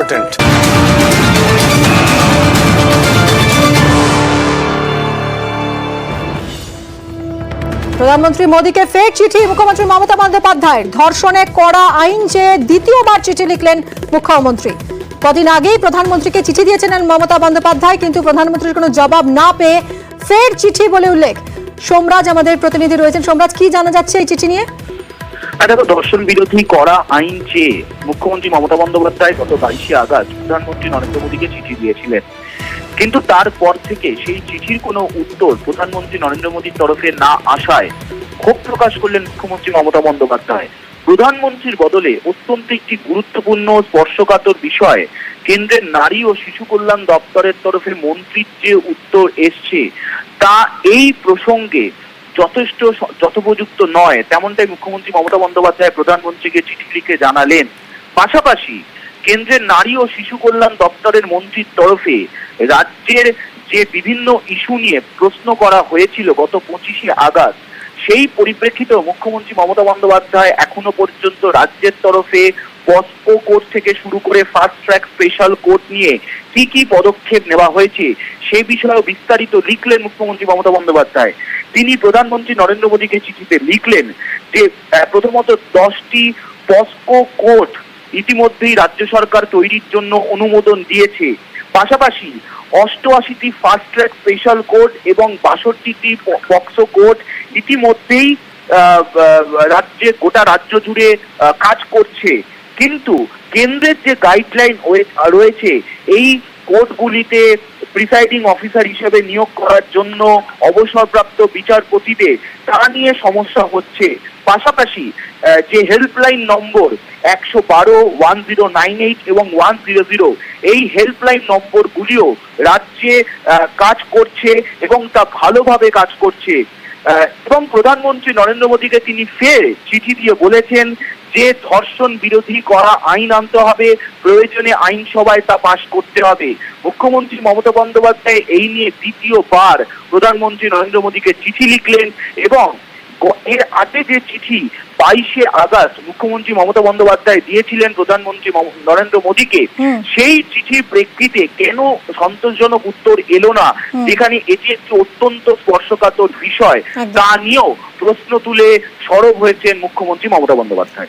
Important. প্রধানমন্ত্রী মোদীকে ফের চিঠি মুখ্যমন্ত্রী মমতা বন্দ্যোপাধ্যায়ের। ধর্ষণে কড়া আইন চেয়ে দ্বিতীয়বার চিঠি লিখলেন মুখ্যমন্ত্রী। কদিন আগেই প্রধানমন্ত্রীকে চিঠি দিয়েছিলেন মমতা বন্দ্যোপাধ্যায়, কিন্তু প্রধানমন্ত্রীর কোনো জবাব না পেয়ে ফের চিঠি বলে উল্লেখ। সোমরাজ আমাদের প্রতিনিধি রয়েছেন। সোমরাজ, কি জানা যাচ্ছে এই চিঠি নিয়ে? দেখো, ধর্ষণ বিরোধী কড়া আইন চেয়ে মুখ্যমন্ত্রী মমতা বন্দ্যোপাধ্যায় গত 22শে আগস্ট প্রধানমন্ত্রী নরেন্দ্র মোদীকে চিঠি দিয়েছিলেন, কিন্তু তারপর থেকে সেই চিঠির কোনো উত্তর প্রধানমন্ত্রী নরেন্দ্র মোদীর তরফে না আসায় ক্ষোভ প্রকাশ করলেন মুখ্যমন্ত্রী মমতা বন্দ্যোপাধ্যায়। প্রধানমন্ত্রীর বদলে অত্যন্ত একটি গুরুত্বপূর্ণ স্পর্শকাতর বিষয় কেন্দ্রের নারী ও শিশু কল্যাণ দপ্তরের তরফে মন্ত্রীর যে উত্তর এসছে তা এই প্রসঙ্গে যথেষ্ট যথোপযুক্ত নয়, তেমনটাই মুখ্যমন্ত্রী মমতা বন্দ্যোপাধ্যায় প্রধানমন্ত্রীকে চিঠি লিখে জানালেন। পাশাপাশি কেন্দ্রের নারী ও শিশু কল্যাণ দপ্তরের মন্ত্রীর তরফে রাজ্যের যে বিভিন্ন ইস্যু নিয়ে প্রশ্ন করা হয়েছিল গত 25শে আগস্ট, সেই পরিপ্রেক্ষিতেও মুখ্যমন্ত্রী মমতা বন্দ্যোপাধ্যায় এখনো পর্যন্ত রাজ্যের তরফে পস্কো কোর্ট থেকে শুরু করে ফাস্ট ট্র্যাক স্পেশাল কোর্ট নিয়ে কি কি পদক্ষেপ নেওয়া হয়েছে সেই বিষয়েও বিস্তারিত লিখলেন মুখ্যমন্ত্রী মমতা বন্দ্যোপাধ্যায়। তিনি প্রধানমন্ত্রী নরেন্দ্র মোদীকে চিঠিতে লিখলেন যে প্রথমত 10টি পস্কো কোর্ট ইতিমধ্যেই রাজ্য সরকার তৈরির জন্য অনুমোদন দিয়েছে। পাশাপাশি 88টি ফাস্ট ট্র্যাক স্পেশাল কোর্ট এবং 62টি পক্সো কোর্ট ইতিমধ্যেই রাজ্যে গোটা রাজ্য জুড়ে কাজ করছে। কিন্তু কেন্দ্রের যে গাইডলাইন রয়েছে এই কোর্টগুলিতে প্রিসাইডিং অফিসার হিসেবে নিয়োগ করার জন্য অবসরপ্রাপ্ত বিচারপতিদের, তা নিয়ে সমস্যা হচ্ছে। পাশাপাশি যে হেল্পলাইন নম্বর 112, 1098 এবং 100, এই হেল্পলাইন নম্বরগুলিও রাজ্যে কাজ করছে এবং তা ভালোভাবে কাজ করছে। এবং প্রধানমন্ত্রী নরেন্দ্র মোদীকে তিনি ফের চিঠি দিয়ে বলেছেন যে ধর্ষণ বিরোধী করা আইন আনতে হবে, প্রয়োজনে আইনসভায় তা পাশ করতে হবে। মুখ্যমন্ত্রী মমতা বন্দ্যোপাধ্যায় এই নিয়ে দ্বিতীয়বার প্রধানমন্ত্রী নরেন্দ্র মোদীকে চিঠি লিখলেন এবং এর আগে যে চিঠি 22শে আগস্ট মুখ্যমন্ত্রী মমতা বন্দ্যোপাধ্যায় দিয়েছিলেন প্রধানমন্ত্রী নরেন্দ্র মোদীকে, সেই চিঠির প্রেক্ষিতে কেন সন্তোষজনক উত্তর এলো না, যেখানে এটি একটি অত্যন্ত স্পর্শকাতর বিষয়, তা নিয়েও প্রশ্ন তুলে সরব হয়েছেন মুখ্যমন্ত্রী মমতা বন্দ্যোপাধ্যায়।